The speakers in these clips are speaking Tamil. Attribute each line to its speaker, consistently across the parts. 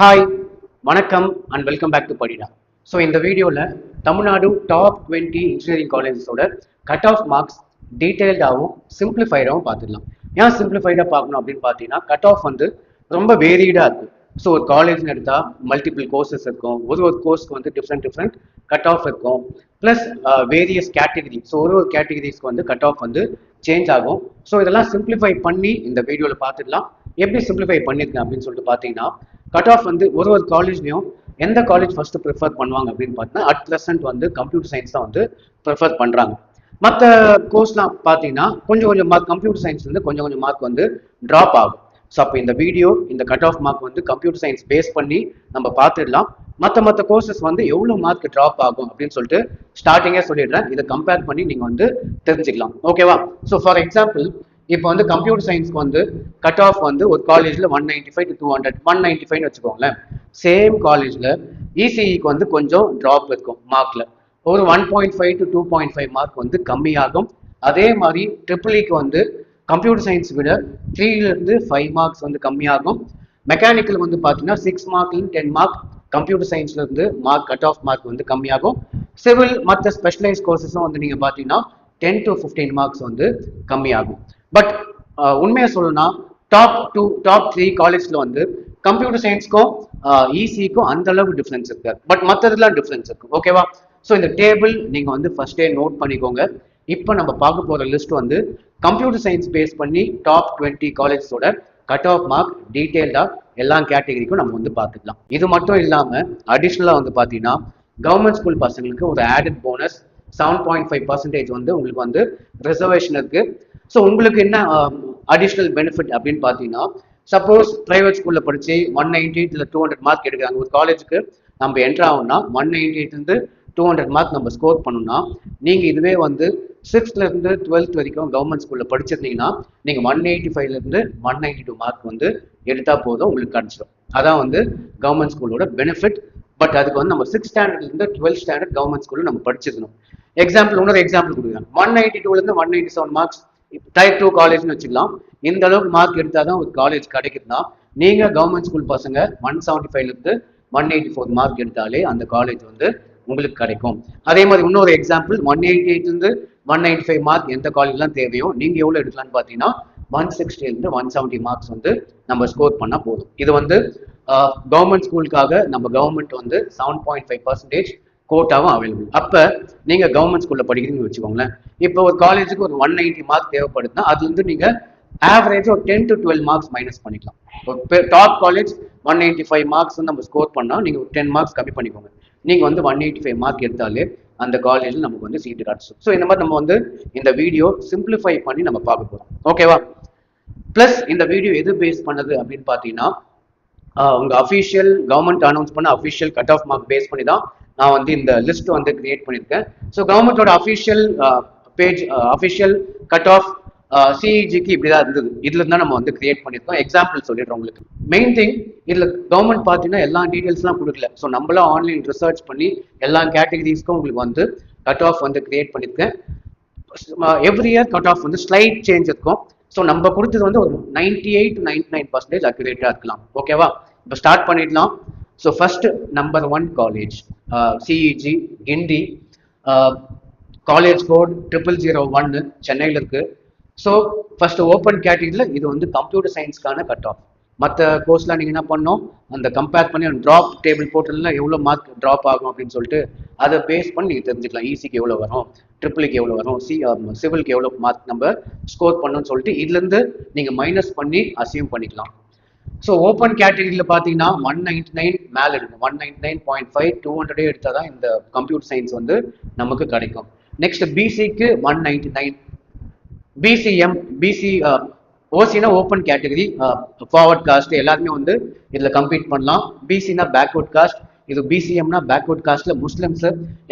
Speaker 1: ஹாய் வணக்கம் அண்ட் வெல்கம் பேக் டு படிடா. ஸோ இந்த வீடியோவில் தமிழ்நாடு டாப் 20 இன்ஜினியரிங் காலேஜஸோட கட் ஆஃப் மார்க்ஸ் டீட்டெயில்டாகவும் சிம்பிளிஃபைடாகவும் பார்த்துடலாம். ஏன் சிம்பிளிஃபைடாக பார்க்கணும் அப்படின்னு பார்த்தீங்கன்னா கட் ஆஃப் வந்து ரொம்ப வேரியடாக இருக்கும். ஸோ ஒரு காலேஜ்னு எடுத்தால் மல்டிபிள் கோர்சஸ் இருக்கும், ஒரு கோர்ஸ்க்கு வந்து டிஃப்ரெண்ட் கட் ஆஃப் இருக்கும், ப்ளஸ் வேரியஸ் கேட்டகரி. ஸோ ஒரு கேட்டகரிஸ்க்கு வந்து கட் ஆஃப் வந்து சேஞ்ச் ஆகும். ஸோ இதெல்லாம் சிம்பிளிஃபை பண்ணி இந்த வீடியோவில் பார்த்துடலாம். எப்படி சிம்பிளிஃபை பண்ணியிருக்கேன் அப்படின்னு சொல்லிட்டு பார்த்தீங்கன்னா கட் ஆஃப் வந்து ஒரு காலேஜ்லையும் எந்த காலேஜ் ஃபர்ஸ்ட் ப்ரிஃபர் பண்ணுவாங்க அப்படின்னு பார்த்தீங்கன்னா அட் ப்ரெசென்ட் வந்து கம்ப்யூட்டர் சயின்ஸ் தான் வந்து ப்ரிஃபர் பண்ணுறாங்க. மற்ற கோர்ஸ்லாம் பார்த்தீங்கன்னா கொஞ்சம் மார்க் கம்ப்யூட்டர் சயின்ஸ் வந்து கொஞ்சம் மார்க் வந்து ட்ராப் ஆகும். ஸோ அப்போ இந்த வீடியோ இந்த கட் ஆஃப் மார்க் வந்து கம்ப்யூட்டர் சயின்ஸ் பேஸ் பண்ணி நம்ம பார்த்துடலாம். மற்ற கோர்சஸ் வந்து எவ்வளோ மார்க் ட்ராப் ஆகும் அப்படின்னு சொல்லிட்டு ஸ்டார்டிங்கே சொல்லிடுறேன். இதை கம்பேர் பண்ணி நீங்கள் வந்து தெரிஞ்சுக்கலாம். ஓகேவா? ஸோ ஃபார் எக்ஸாம்பிள் இப்போ வந்து கம்ப்யூட்டர் சயின்ஸ்க்கு வந்து கட் ஆஃப் வந்து ஒரு காலேஜில் 195 to 200 195 வச்சுக்கோங்களேன். சேம் காலேஜில் இசிஇக்கு வந்து கொஞ்சம் ட்ராப் இருக்கும் மார்க்கில். ஒரு 1.5 to 2.5 மார்க் வந்து கம்மியாகும். அதே மாதிரி ட்ரிபிள்இக்கு வந்து கம்ப்யூட்டர் சயின்ஸ் விட 3 to 5 மார்க்ஸ் வந்து கம்மியாகும். மெக்கானிக்கல் வந்து பார்த்தீங்கன்னா 6 மார்க்லேருந்து 10 மார்க் கம்ப்யூட்டர் சயின்ஸ்ல இருந்து மார்க் கட் ஆஃப் மார்க் வந்து கம்மியாகும். சிவில் மற்ற ஸ்பெஷலைஸ் கோர்சஸும் வந்து நீங்கள் பார்த்தீங்கன்னா 10 to 15 மார்க்ஸ் வந்து கம்மியாகும். பட் உண்மையை சொல்லணும்னா டாப் 3 காலேஜ்ல வந்து கம்ப்யூட்டர் சயின்ஸ்க்கும் இசிக்கும் அந்த அளவுக்கு டிஃபரன்ஸ் இருக்கு. பட் மற்றதுலாம் டிஃபரன்ஸ் இருக்கு. ஓகேவா? ஸோ இந்த டேபிள் நீங்க வந்து ஃபர்ஸ்டே நோட் பண்ணிக்கோங்க. இப்போ நம்ம பார்க்க போற லிஸ்ட் வந்து கம்ப்யூட்டர் சயின்ஸ் பேஸ் பண்ணி டாப் 20 காலேஜஸோட கட் ஆஃப் மார்க் டீட்டெயில்டா எல்லா கேட்டகரிக்கும் நம்ம வந்து பார்த்துக்கலாம். இது மட்டும் இல்லாம அடிஷ்னலா வந்து பார்த்தீங்கன்னா கவர்மெண்ட் ஸ்கூல் பசங்களுக்கு ஒரு ஆடட் போனஸ் 7.5% வந்து உங்களுக்கு வந்து ரிசர்வேஷன் இருக்கு. ஸோ உங்களுக்கு என்ன அடிஷ்னல் பெனிஃபிட் அப்படின்னு பார்த்தீங்கன்னா சப்போஸ் பிரைவேட் ஸ்கூலில் படித்து 198 இல்லை 200 மார்க் எடுக்கிறாங்க. ஒரு காலேஜுக்கு நம்ம என்ட்ரு ஆகணும்னா 198 200 மார்க் நம்ம ஸ்கோர் பண்ணணும்னா நீங்கள் இதுவே வந்து 6th to 12th வரைக்கும் கவர்மெண்ட் ஸ்கூலில் படிச்சிருந்தீங்கன்னா நீங்கள் 185 192 மார்க் வந்து எடுத்தால் போதும் உங்களுக்கு கிடச்சிடும். அதான் வந்து கவர்மெண்ட் ஸ்கூலோட பெனிஃபிட். பட் அதுக்கு வந்து நம்ம 6th standardலேருந்து 12th standard கவர்மெண்ட் ஸ்கூலில் நம்ம படிச்சிருக்கணும். இன்னொரு எக்ஸாம்பிள் கொடுக்குறேன். 192 197 மார்க்ஸ் டைப் 2 காலேஜ்னு வச்சுக்கலாம். இந்த அளவுக்கு மார்க் எடுத்தால் தான் ஒரு காலேஜ் கிடைக்குதுன்னா நீங்கள் கவர்மெண்ட் ஸ்கூல் பசங்க 175 184 மார்க் எடுத்தாலே அந்த காலேஜ் வந்து உங்களுக்கு கிடைக்கும். அதே மாதிரி இன்னொரு எக்ஸாம்பிள் 188 195 மார்க் எந்த காலேஜ்லாம் தேவையோ நீங்கள் எவ்வளோ எடுக்கலாம்னு பார்த்தீங்கன்னா 160 170 மார்க்ஸ் வந்து நம்ம ஸ்கோர் பண்ணால் போதும். இது வந்து கவர்மெண்ட் ஸ்கூலுக்காக நம்ம கவர்மெண்ட் வந்து 7.5% கோட்டாவும் அவைலபிள். அப்போ நீங்கள் கவர்மெண்ட் ஸ்கூலில் படிக்கிறீங்கன்னு வச்சுக்கோங்களேன். இப்போ ஒரு காலேஜுக்கு ஒரு 190 மார்க் தேவைப்படுதுன்னா அது வந்து நீங்கள் ஆவரேஜ் ஒரு 10 to 12 மார்க்ஸ் மைனஸ் பண்ணிக்கலாம். டாப் காலேஜ் 195 மார்க்ஸ் வந்து நம்ம ஸ்கோர் பண்ணால் நீங்கள் ஒரு 10 மார்க்ஸ் கம்மி பண்ணிக்கோங்க. நீங்கள் வந்து 185 மார்க் எடுத்தாலே அந்த காலேஜில் நமக்கு வந்து சீட்டு கிடச்சிடும். ஸோ இந்த மாதிரி நம்ம வந்து இந்த வீடியோ சிம்பிளிஃபை பண்ணி நம்ம பார்க்க போகிறோம். ஓகேவா? ப்ளஸ் இந்த வீடியோ எது பேஸ் பண்ணது அப்படின்னு பார்த்தீங்கன்னா உங்கள் அஃபிஷியல் கவர்மெண்ட் அனௌன்ஸ் பண்ண official cut off mark base பண்ணி தான் நான் வந்து இந்த லிஸ்ட் வந்து கிரியேட் பண்ணியிருக்கேன். ஸோ கவர்மெண்டோட official page official cut off சிஇஜிக்கு இப்படிதான் இருந்தது. இதுல இருந்தா நம்ம வந்து கிரியேட் பண்ணியிருக்கோம். எக்ஸாம்பிள் சொல்லிடுறோம் உங்களுக்கு. மெயின் திங் இதுல கவர்மெண்ட் பார்த்தீங்கன்னா எல்லா டீடைல்ஸ்லாம் கொடுக்கல. ஸோ நம்மளாம் ஆன்லைன் ரிசர்ச் பண்ணி எல்லா கேட்டகரிஸ்க்கும் உங்களுக்கு வந்து கட் ஆஃப் வந்து கிரியேட் பண்ணியிருக்கேன். எவ்ரி இயர் கட் ஆஃப் வந்து ஸ்லைட் சேஞ்ச் இருக்கும். ஸோ நம்ம கொடுத்தது வந்து ஒரு 98 to 99% அக்யூரேட்டா இருக்கலாம். ஓகேவா? இப்போ ஸ்டார்ட் பண்ணிடலாம். So first number 1 college CEG Guindy, college code 0001 சென்னையில் இருக்கு. ஸோ ஃபர்ஸ்ட் ஓப்பன் கேட்டகரியில் இது வந்து கம்ப்யூட்டர் சயின்ஸ்க்கான கட் ஆஃப். மற்ற கோர்ஸ்லாம் நீங்கள் என்ன பண்ணோம் அந்த கம்பேர் பண்ணி ட்ராப் டேபிள் போர்ட்டலில் எவ்வளோ மார்க் ட்ராப் ஆகும் அப்படின்னு சொல்லிட்டு அதை பேஸ் பண்ணி நீங்கள் தெரிஞ்சுக்கலாம். இசிக்கு எவ்வளோ வரும், ட்ரிபிளுக்கு எவ்வளோ வரும், சிவிலுக்கு எவ்வளோ மார்க் நம்ம ஸ்கோர் பண்ணணும்னு சொல்லிட்டு இதுலேருந்து நீங்கள் மைனஸ் பண்ணி அசியூம் பண்ணிக்கலாம். ஸோ ஓப்பன் கேட்டகரியில் பார்த்தீங்கன்னா 199 மேலே இருக்கும். 199.5 200 எடுத்தால் தான் இந்த கம்ப்யூட்டர் சயின்ஸ் வந்து நமக்கு கிடைக்கும். நெக்ஸ்ட் பிசிக்கு 199, பிசிஎம் ஓசினா ஓப்பன் கேட்டகரி ஃபார்வர்ட் காஸ்ட் எல்லாருமே வந்து இதில் கம்ப்ளீட் பண்ணலாம். பிசினா பேக்வர்ட் காஸ்ட், இது பிசிஎம்னா பேக்வர்ட் காஸ்ட்ல முஸ்லிம்ஸ்,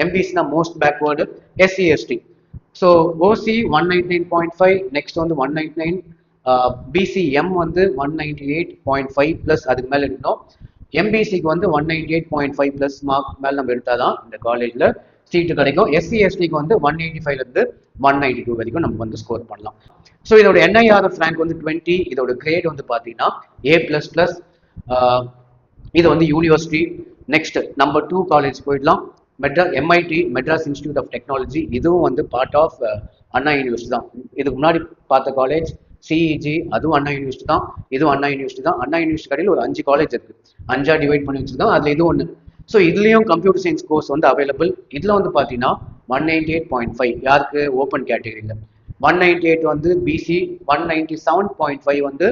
Speaker 1: எம்பிசினா most backward, SC ST. So OC 199.5, next வந்து 199, பிசிஎம் வந்து 198.5 ப்ளஸ் அதுக்கு மேலே இருக்கணும். எம்பிசிக்கு வந்து 198.5 ப்ளஸ் மார்க் மேலே நம்ம எடுத்தாதான் இந்த காலேஜில் சீட்டு கிடைக்கும். எஸ்சி எஸ்டிக்கு வந்து 185 192 வரைக்கும் நம்ம வந்து ஸ்கோர் பண்ணலாம். ஸோ இதோட NIRF ரேங்க் வந்து 20. இதோட கிரேட் வந்து பார்த்தீங்கன்னா A++. இது வந்து யூனிவர்சிட்டி. நெக்ஸ்ட் நம்பர் 2 காலேஜ் போயிடலாம். MIT Madras institute of technology, இதுவும் வந்து பார்ட் ஆஃப் அண்ணா யூனிவர்சிட்டி தான். இதுக்கு முன்னாடி பார்த்த காலேஜ் சிஇஜி, அதுவும் அண்ணா யூனிவர்சிட்டி தான். இதுவும் அண்ணா யூனிவர்சிட்டி தான். அண்ணா யூனிவர்சிட்டி கடையில் ஒரு 5 காலேஜ் இருக்கு, 5ஆ டிவைட் பண்ணி வச்சிருக்கோம். அதுல இது ஒன்று. ஸோ இதுலேயும் கம்ப்யூட்டர் சயின்ஸ் கோர்ஸ் வந்து அவைலபிள். இதில் வந்து பார்த்தீங்கன்னா 198.5 யாருக்கு ஓப்பன் கேட்டகரியில், 198 வந்து பிசி, 197.5 வந்து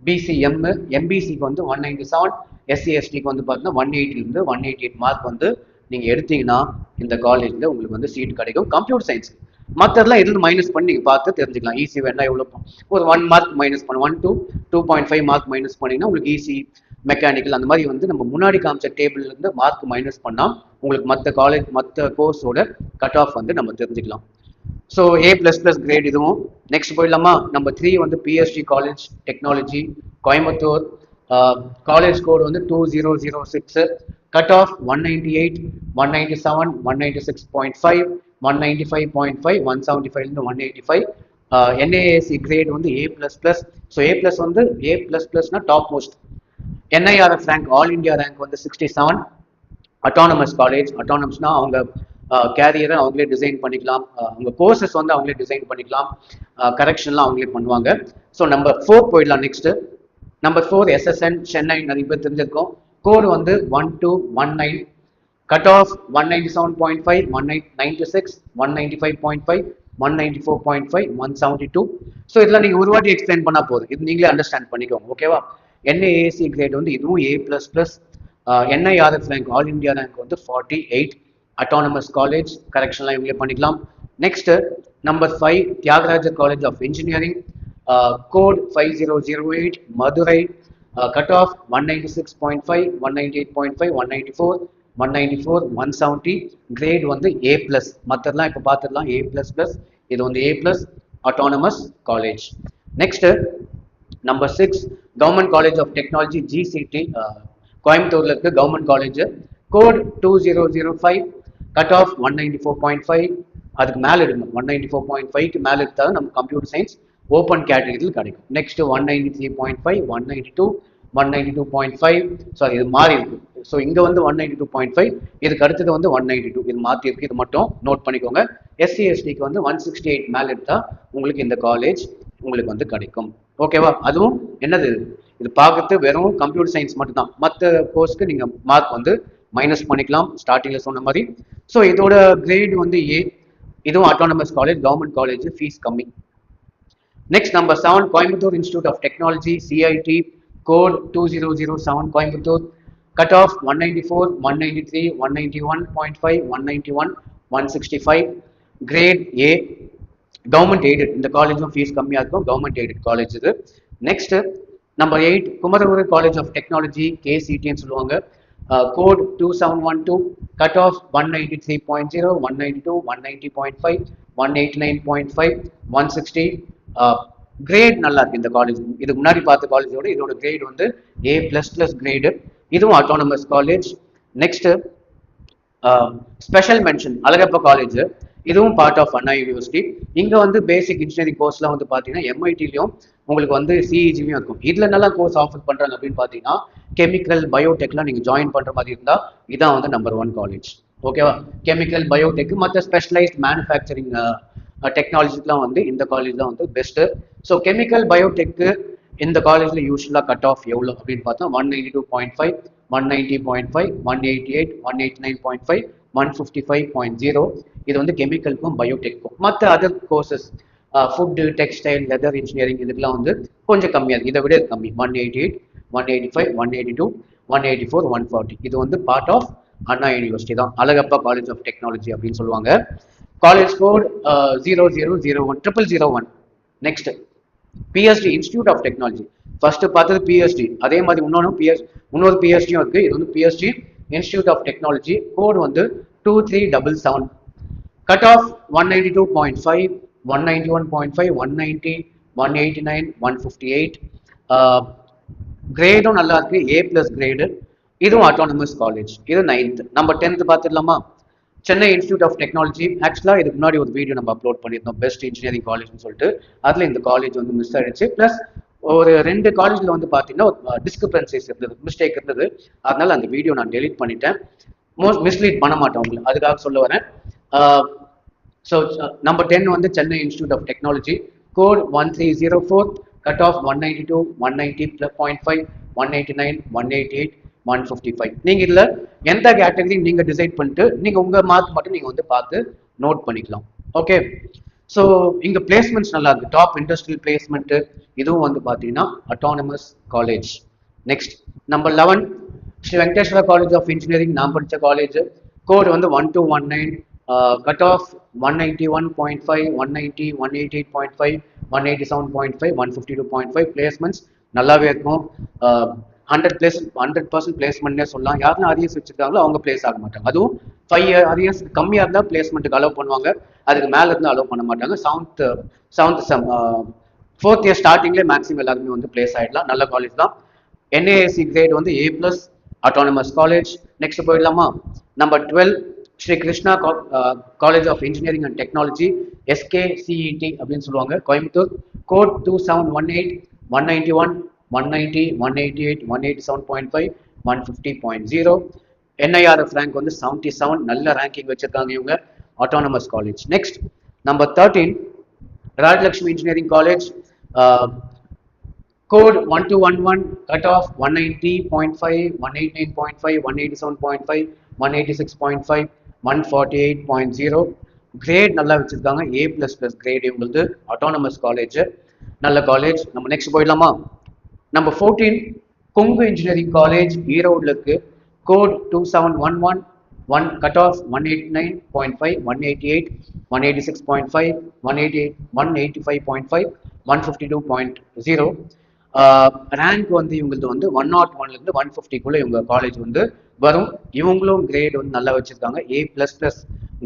Speaker 1: பிசிஎம், எம்பிசிக்கு வந்து 197, SC/STக்கு வந்து பார்த்தீங்கன்னா 180 188 மார்க் வந்து நீங்கள் எடுத்தீங்கன்னா இந்த காலேஜில் உங்களுக்கு வந்து சீட் கிடைக்கும் கம்ப்யூட்டர் சயின்ஸ். மற்றதெல்லாம் இதில் மைனஸ் பண்ணி நீங்கள் பார்த்து தெரிஞ்சுக்கலாம். ஈஸி வேணா எவ்வளோ ஒரு 1 மார்க் மைனஸ் பண்ண, 1 to 2.5 மார்க் மைனஸ் பண்ணிங்கன்னா உங்களுக்கு ஈஸி, மெக்கானிக்கல் அந்த மாதிரி வந்து நம்ம முன்னாடி காமிச்ச டேபிள்லேருந்து மார்க் மைனஸ் பண்ணால் உங்களுக்கு மற்ற காலேஜ் மற்ற கோர்ஸோட கட் ஆஃப் வந்து நம்ம தெரிஞ்சுக்கலாம். ஸோ A++ கிரேட் இதுவும். நெக்ஸ்ட் போயிடலாமா? நம்பர் 3 வந்து PSG college technology Coimbatore. College code வந்து 2006. Cut off 198, 197, 196.5, 195.5, 175 185. NAAC கிரேட் வந்து A++. ஸோ A+ வந்து A++னா top most. NIRF rank, all India rank வந்து 67. அட்டானமஸ் காலேஜ், அட்டானமஸ்னா அவங்க கேரியரை அவங்களே டிசைன் பண்ணிக்கலாம், அவங்க கோர்சஸ் வந்து அவங்களே டிசைன் பண்ணிக்கலாம், கரெக்ஷன்லாம் அவங்களே பண்ணுவாங்க. ஸோ நம்பர் 4 போயிடலாம். நெக்ஸ்ட் நம்பர் 4 SSN சென்னை, நிறைய பேர் தெரிஞ்சிருக்கோம். கோடு வந்து 1219. Cut off 197.5, 196, 195.5, 194.5, 172. ஸோ இதெல்லாம் நீங்கள் ஒரு வாட்டி எக்ஸ்பிளைன் பண்ணால் போதும், இது நீங்களே அண்டர்ஸ்டாண்ட் பண்ணிக்கோங்க. ஓகேவா? NAAC கிரேட் வந்து இதுவும் A++. NIRF rank, all India rank வந்து 48. அட்டானமஸ் காலேஜ், கரெக்ஷன்லாம் இவங்களே பண்ணிக்கலாம். Next number 5 Thiagarajar college of engineering, code 5008 Madurai. Cut off 196.5, 198.5, 194, 194, 170. Grade வந்து A+. மற்றதெல்லாம் இப்போ பார்த்துடலாம் A++. இது வந்து A+, autonomous college. Next number 6 government college of technology GCT, கோயம்புத்தூர்ல இருக்கு government college. Code 2005. Cut off 194.5. அதுக்கு மேலே எடுக்கணும், 194.5க்கு மேலே எடுத்தாலும் நம்ம கம்ப்யூட்டர் சயின்ஸ் ஓப்பன் கேட்டகரியில் கிடைக்கும். நெக்ஸ்ட் 193.5, 192, 192.5. ஸோ இது மாறி இருக்கு. ஸோ இங்கே வந்து 192.5, இதுக்கு அடுத்தது வந்து 192, இது மாற்றி இருக்கு. இது மட்டும் நோட் பண்ணிக்கோங்க. SC/STக்கு வந்து 168 மேலே எடுத்தால் உங்களுக்கு இந்த காலேஜ் உங்களுக்கு வந்து கிடைக்கும். ஓகேவா? அதுவும் என்னது, இது பார்க்கறது வெறும் கம்ப்யூட்டர் சயின்ஸ் மட்டும்தான். மற்ற கோர்ஸ்க்கு நீங்கள் மார்க் வந்து மைனஸ் பண்ணிக்கலாம், ஸ்டார்டிங்கில் சொன்ன மாதிரி. ஸோ இதோட கிரேட் வந்து A. இதுவும் autonomous college, government college, fees கம்மி. Next number 7 Coimbatore institute of technology CIT, code 2007 Coimbatore. Cut off 194, 193, 191.5, 191, 165. Grade A. Government aided, இந்த காலேஜும் ஃபீஸ் கம்மியாக இருக்கும், கவர்மெண்ட் எய்டட் காலேஜ் இது. Next number 8 Kumaraguru college of technology KCTன்னு சொல்லுவாங்க. கோட் 2712. Cut off 193.0, 192, 190.5, 189.5, 160. கிரேட் நல்லா இருக்கு இந்த காலேஜ். இதுக்கு முன்னாடி பார்த்த காலேஜோட இதோட கிரேட் வந்து A++ கிரேடு. இதுவும் autonomous college. Next special mention Alagappa college, இதுவும் பார்ட் ஆஃப் அண்ணா யூனிவர்சிட்டி. இங்கே வந்து பேசிக் இன்ஜினியரிங் கோர்ஸ்லாம் வந்து பார்த்தீங்கன்னா MITலையும் உங்களுக்கு வந்து CEGலையும் இருக்கும். இதில் நல்லா கோர்ஸ் ஆஃபர் பண்ணுறாங்க அப்படின்னு பார்த்தீங்கன்னா கெமிக்கல் பயோடெக்லாம் நீங்கள் ஜாயின் பண்ணுற மாதிரி இருந்தால் இதான் வந்து நம்பர் 1 காலேஜ். ஓகேவா? கெமிக்கல் பயோடெக் மற்ற ஸ்பெஷலைஸ்ட் மேனுஃபேக்சரிங் டெக்னாலஜிக்கெலாம் வந்து இந்த காலேஜ் தான் வந்து பெஸ்ட்டு. ஸோ கெமிக்கல் பயோடெக்கு இந்த காலேஜில் யூஸ்வலாக கட் ஆஃப் எவ்வளோ அப்படின்னு பார்த்தா 192.5, 190.5, 188, 189.5, 155.0. இது வந்து கெமிக்கலுக்கும் பயோடெக்கும். மற்ற other courses food, textile, leather engineering இதுக்கெல்லாம் வந்து கொஞ்சம் கம்மியாக இருக்குது, இதை விட கம்மி. 188, 185, 182, 184, 140. இது வந்து பார்ட் ஆஃப் அண்ணா யூனிவர்சிட்டி தான், அழகப்பா காலேஜ் ஆஃப் டெக்னாலஜி அப்படின்னு சொல்லுவாங்க. College code 0001 001. Next PSG institute of technology. First பார்த்தது PSG, அதே மாதிரி இன்னொரு PSGயும் இருக்கு. இது வந்து PSG institute of technology. Code வந்து 2377. Cut off 192.5, 191.5, 190, 189, 158. கிரேடும் நல்லா இருக்கு, A+ கிரேடு. இதுவும் அட்டானமஸ் காலேஜ். இது 9th. நம்பர் 10th பார்த்துடலாமா? Chennai institute of technology. ஆக்சுவலாக இதுக்கு முன்னாடி ஒரு வீடியோ நம்ம அப்லோட் பண்ணியிருந்தோம், பெஸ்ட் இன்ஜினியரிங் காலேஜ்னு சொல்லிட்டு. அதில் இந்த காலேஜ் வந்து மிஸ் ஆயிடுச்சு. ப்ளஸ் ஒரு 2 காலேஜில் வந்து பார்த்தீங்கன்னா டிஸ்கிரிபன்சிஸ் இருந்தது, மிஸ்டேக் இருந்தது. அதனால அந்த வீடியோ நான் டெலிட் பண்ணிட்டேன். மிஸ்லீட் பண்ண மாட்டேன் உங்களுக்கு, அதுக்காக சொல்ல வரேன். ஸோ நம்பர் 10 வந்து Chennai institute of technology, code 1304, cut off 192, 190.5, 189, 188, 155. நீங்கள் இதில் எந்த கேட்டகரி நீங்கள் டிசைட் பண்ணிட்டு நீங்கள் உங்கள் மார்க் மட்டும் நீங்கள் வந்து பார்த்து நோட் பண்ணிக்கலாம். ஓகே, ஸோ இங்கே பிளேஸ்மெண்ட்ஸ் நல்லா இருக்கு. டாப் இண்டஸ்ட்ரியல் பிளேஸ்மெண்ட்டு இதுவும் வந்து பார்த்தீங்கன்னா autonomous college. Next number 11 Sri Venkateswara college of engineering, நான் படித்த காலேஜ், கோட் வந்து 1219, கட் ஆஃப் 191.5, 190, 188.5, 187.5, 152.5. பிளேஸ்மெண்ட்ஸ் நல்லாவே இருக்கும். 100% பிளேஸ்மெண்ட்னே சொல்லலாம். யாருன்னா அரியர்ஸ் வச்சிருக்காங்களோ அவங்க பிளேஸ் ஆக மாட்டாங்க. அதுவும் 5 அரியர்ஸ் கம்மியாக இருந்தால் பிளேஸ்மெண்ட்டுக்கு அலோவ் பண்ணுவாங்க, அதுக்கு மேலே இருந்தால் அலோவ் பண்ண மாட்டாங்க. செவன்த் செம் 4th இயர் ஸ்டார்டிங்லேயே மேக்ஸிமம் எல்லாருமே வந்து பிளேஸ் ஆகிடலாம். நல்ல காலேஜ் தான். என்ஏஎஸ்சி கிரேட் வந்து A+ அட்டானமஸ் காலேஜ். நெக்ஸ்ட் போயிடலாமா? Number 12 Sri Krishna college of engineering and technology, SKCET அப்படின்னு சொல்லுவாங்க, கோயம்புத்தூர், கோட் 2718, 191, 190, 188, 187.5, 150.0. NIRF ரேங்க் வந்து 77, நல்ல ரேங்கிங் வச்சிருக்காங்க இவங்க, autonomous college. Next number 13 Rajalakshmi engineering college, code 1211, cut off 190.5, 189.5, 187.5, 186.5, 148.0. Grade நல்லா வச்சிருக்காங்க, A++ கிரேட் இவங்களுக்கு, அட்டானமஸ் காலேஜ், நல்ல காலேஜ். நம்ம நெக்ஸ்ட் போயிடலாமா? நம்பர் 14 கொங்கு இன்ஜினியரிங் காலேஜ், ஈரோடுல இருக்கு, கோட் 2711, cut off 189.5, 188, 186.5, 188, 185.5, 152.0. ரேங்க் வந்து இவங்களுக்கு வந்து 101லேருந்து 150க்குள்ள இவங்க காலேஜ் வந்து வரும். இவங்களும் கிரேட் வந்து நல்லா வச்சிருக்காங்க, A++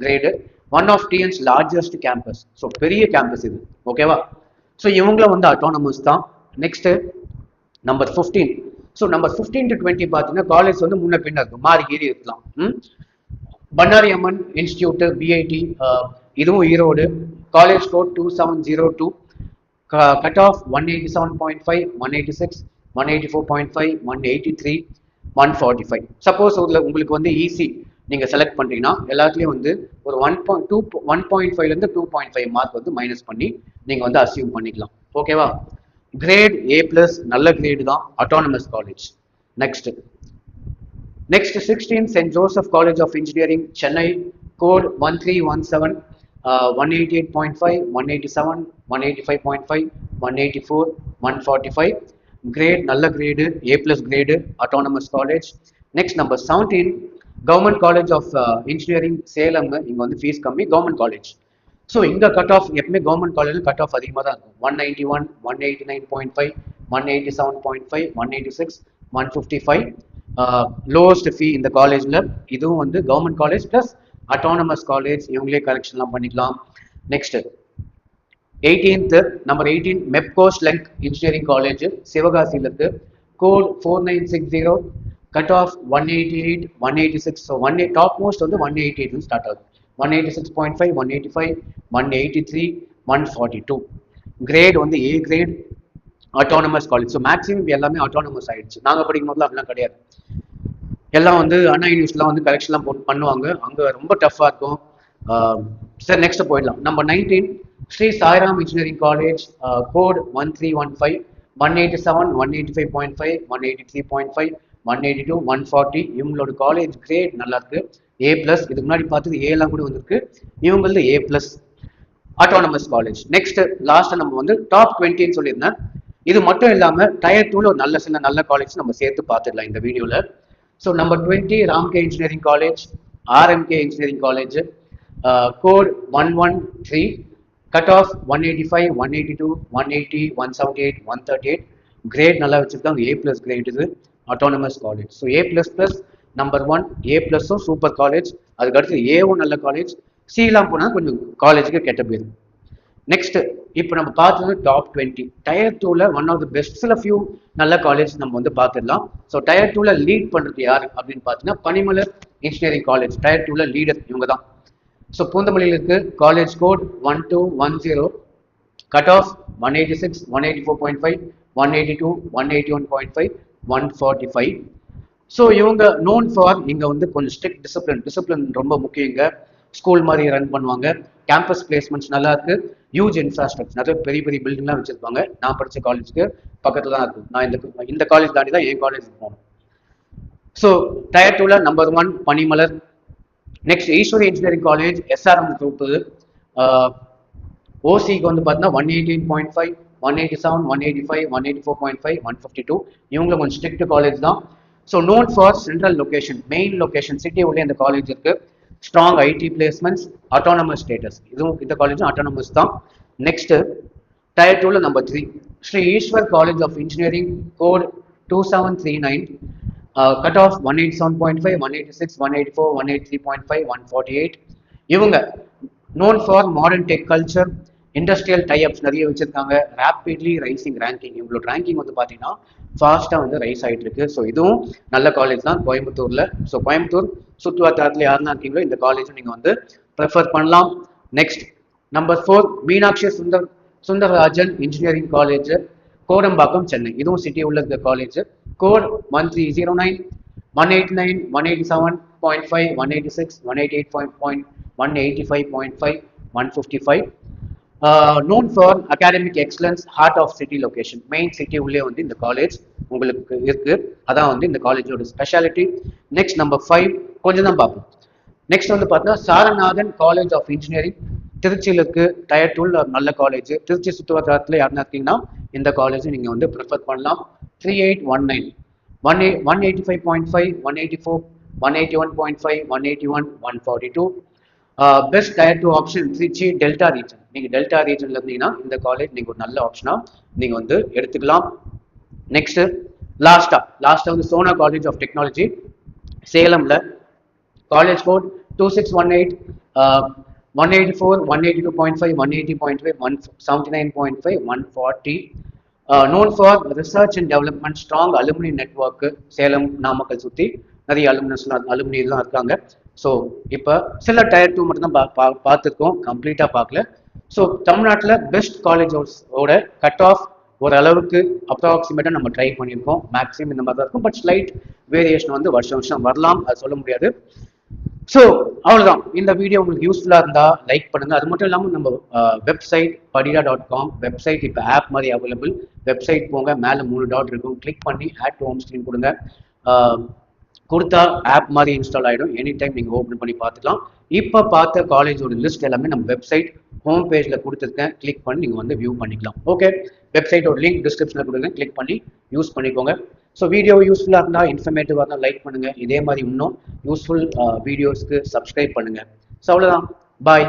Speaker 1: grade. One of TN's largest campus, so பெரிய கேம்பஸ் இது, ஓகேவா? ஸோ இவங்களும் வந்து அட்டானமஸ் தான். Next number 15. So number 15 to 20 பார்த்தீங்கன்னா காலேஜ் வந்து முன்ன பின்ன இருக்கும், மாறி கீறி இருக்கலாம். பண்ணாரி அம்மன் இன்ஸ்டியூட், BIT, இதுவும் Erode, college code 2702, cut off 187.5, 186, 184.5, 183, 145. Suppose உங்களுக்கு வந்து ஈஸி நீங்கள் செலக்ட் பண்ணுறீங்கன்னா எல்லாத்துலேயும் வந்து ஒரு 1.5லேருந்து 2.5 மார்க் வந்து மைனஸ் பண்ணி நீங்கள் வந்து அசியூம் பண்ணிக்கலாம், ஓகேவா? கிரேட் A+, நல்ல கிரேடு தான், autonomous college. Next 16 saint Joseph college of engineering, Chennai, code 1317, 188.5, 187, 185.5, 184, 145. Grade நல்ல grade, A+ grade, autonomous college. Next number 17 government college of engineering, Salem. இங்கே வந்து ஃபீஸ் கம்மி, கவர்மெண்ட் காலேஜ். ஸோ இங்கே கட் ஆஃப் எப்பவுமே கவர்மெண்ட் காலேஜில் கட் ஆஃப் அதிகமாக தான் இருக்கும். 191, 189.5, 187.5, 186, 155. லோவஸ்ட் ஃபீ இந்த காலேஜில். இதுவும் வந்து government college plus autonomous college, இவங்களே கரெக்ஷன்லாம் பண்ணிக்கலாம். Next 18th number 18 Mepco Schlenk engineering college, சிவகாசியில் இருக்கு, code 4960, cut off 188, 186. So top most வந்து 188 ஸ்டார்ட் ஆகுது, 186.5, 185, 183, 142. கிரேட் வந்து A grade, autonomous college. So maximum எல்லாமே அட்டானமஸ் ஆயிடுச்சு. நாங்கள் படிக்கும் போதுலாம் அப்படிலாம் கிடையாது, எல்லாம் வந்து அண்ணா யூனிவர்சிட்டிலாம் வந்து கரெக்ஷன்லாம் பண்ணுவாங்க, அங்கே ரொம்ப டஃப்பாக இருக்கும். சரி நெக்ஸ்ட் போயிடலாம். Number 19 Sri Sairam engineering college, code 1315, 187, 185.5, 183.5, 182, 140. இவங்களோட காலேஜ் கிரேட் நல்லா இருக்கு, A+. இதுக்கு முன்னாடி பார்த்தது ஏலாம் கூட வந்திருக்கு, இவங்களது A+, autonomous college. Next last நம்ம வந்து டாப் 20ன்னு சொல்லியிருந்தேன். இது மட்டும் இல்லாமல் டயர் 2ல ஒரு சில நல்ல காலேஜ் நம்ம சேர்த்து பார்த்துடலாம் இந்த வீடியோவில். So number 20 RMK engineering college, RMK engineering college, code 113, cut off 185, 182, 180, 178, 138. Great நல்லா வச்சிருக்காங்க, A+ கிரேட் இது, autonomous college. So A++ number 1, A+ம் சூப்பர் காலேஜ். அதுக்கடுத்து Aவும் நல்ல காலேஜ், Cலாம் போனால் கொஞ்சம் காலேஜுக்கு கெட்ட பேர். நெக்ஸ்ட் இப்போ நம்ம பார்த்தது டாப் 20. டயர் 2ல ஒன் ஆஃப் த பெஸ்ட், சில ஃபியூ நல்ல காலேஜ் நம்ம வந்து பார்த்துடலாம். ஸோ டயர் 2ல லீட் பண்ணுறது யார் அப்படின்னு பார்த்தீங்கன்னா பனிமலர் இன்ஜினியரிங் காலேஜ், டயர் 2ல லீடர் இவங்க தான். ஸோ பூந்தமல்லியில் இருக்கு, college code 1210, cut off 186, 184.5, 182, 181.5, 145. So இவங்க நோன் ஃபார் இங்கே வந்து கொஞ்சம் ஸ்ட்ரிக்ட் டிசிப்ளின் ரொம்ப முக்கியம். இங்கே ஸ்கூல் மாதிரி ரன் பண்ணுவாங்க. கேம்பஸ் பிளேஸ்மெண்ட்ஸ் நல்லா இருக்கு. ஹியூஜ் இன்ஃப்ராஸ்ட்ரக்சர், நிறைய பெரிய பெரிய பில்டிங்லாம் வச்சிருப்பாங்க. நான் படித்த காலேஜுக்கு பக்கத்தில் தான் இருக்கும். நான் இந்த காலேஜ் தாண்டி தான் என் காலேஜுக்கு போகணும். ஸோ டயர் 2ல number 1 Panimalar. Next Easwari engineering college SRM group. ஓசிக்கு வந்து பார்த்தீங்கன்னா 118.5, 187, 185, 184.5, 152. இவங்களும் கொஞ்சம் ஸ்ட்ரிக்ட் காலேஜ் தான். So known for central location, main location city உள்ளே இந்த காலேஜ் இருக்கு. Strong IT placements, autonomous status. இதுவும் இந்த காலேஜும் அட்டானமஸ் தான். நெக்ஸ்ட் டயர் 2ல number 3 Sri Eswar college of engineering, code 2739. Cut off 187.5, 186, 184, 183.5, 148. இவங்க known for modern tech culture, industrial types நிறைய வச்சிருக்காங்க. ரேப்பிட்லி ரைசிங் ரேங்கிங், இவங்களோட ரேங்கிங் வந்து பார்த்தீங்கன்னா ஃபாஸ்ட்டாக வந்து ரைஸ் ஆகிட்டு இருக்கு. ஸோ இதுவும் நல்ல காலேஜ் தான் கோயம்புத்தூரில். ஸோ கோயம்புத்தூர் சுற்று வட்டாரத்தில் யாருன்னா இருக்கீங்களோ இந்த காலேஜும் நீங்கள் வந்து ப்ரிஃபர் பண்ணலாம். Next number 4 Meenakshi Sundararajan engineering college, Kodambakkam, Chennai. இதுவும் சிட்டி உள்ள இந்த college. Code 1309, 189, 187.5, 186, 188.5, 155, 155. known for academic excellence, heart of city location, main city உள்ளே வந்து இந்த காலேஜ் உங்களுக்கு இருக்கு. அதான் வந்து இந்த காலேஜோட ஸ்பெஷாலிட்டி. நெக்ஸ்ட் நம்பர் 5 கொஞ்சம் தான் பார்ப்போம். நெக்ஸ்ட் வந்து பார்த்தீங்கன்னா சாரநாதன் காலேஜ் ஆஃப் இன்ஜினியரிங், திருச்சியில் இருக்கு. டயர் 2ல நல்ல காலேஜ். திருச்சி சுற்றுவட்டாரத்தில் யாருன்னா இருக்கீங்கன்னா இந்த காலேஜ் நீங்கள் வந்து ப்ரிஃபர் பண்ணலாம். 3819, 185.5, 184, 181.5, 181, 142. Best tier 2 option Trichy delta region. நீங்கள் டெல்டா ரீஜனில் இருந்தீங்கன்னா இந்த காலேஜ் நீங்கள் ஒரு நல்ல ஆப்ஷனாக நீங்கள் வந்து எடுத்துக்கலாம். நெக்ஸ்ட் லாஸ்ட்டாக வந்து சோனா காலேஜ் ஆஃப் டெக்னாலஜி, சேலமில். College code 2618, 184, 182.5, 180.5, 179.5, 140. known for research and development, strong alumni network. Salem Namakkal சுற்றி நிறைய அலுமினிலாம் இருக்காங்க. ஸோ இப்போ சில டயர் 2 மட்டும் தான் பார்த்துருக்கோம், கம்ப்ளீட்டாக பார்க்கல. ஸோ தமிழ்நாட்டில் பெஸ்ட் காலேஜோட கட் ஆஃப் ஓரளவுக்கு அப்ராக்சிமேட்டாக நம்ம ட்ரை பண்ணியிருக்கோம். மேக்ஸிமம் இந்த மாதிரி தான் இருக்கும். பட் ஸ்லைட் வேரியேஷன் வந்து வருஷம் வரலாம், அது சொல்ல முடியாது. ஸோ அவ்வளோதான். இந்த வீடியோ உங்களுக்கு யூஸ்ஃபுல்லாக இருந்தால் லைக் பண்ணுங்கள். அது மட்டும் இல்லாமல் நம்ம வெப்சைட் padida.com வெப்சைட் இப்போ ஆப் மாதிரி அவைலபிள். வெப்சைட் போங்க, மேலே 3 டாட் இருக்கும், கிளிக் பண்ணி ஆட் டு ஹோம் ஸ்க்ரீன் கொடுங்க. கொடுத்தா ஆப் மாதிரி இன்ஸ்டால் ஆகிடும். எனி டைம் நீங்கள் ஓப்பன் பண்ணி பார்த்துக்கலாம். இப்போ பார்த்த காலேஜோட லிஸ்ட் எல்லாமே நம்ம வெப்சைட் ஹோம் பேஜில் கொடுத்துருக்கேன். கிளிக் பண்ணி நீங்கள் வந்து வியூ பண்ணிக்கலாம். ஓகே, வெப்சைட்டோட லிங்க் டிஸ்கிரிப்ஷனில் கொடுங்க, கிளிக் பண்ணி யூஸ் பண்ணிக்கோங்க. ஸோ வீடியோ யூஸ்ஃபுல்லாக இருந்தால், இன்ஃபர்மேட்டிவாக இருந்தால் லைக் பண்ணுங்கள். இதே மாதிரி இன்னும் யூஸ்ஃபுல் வீடியோஸ்க்கு சப்ஸ்கிரைப் பண்ணுங்கள். ஸோ அவ்வளோதான், பாய்.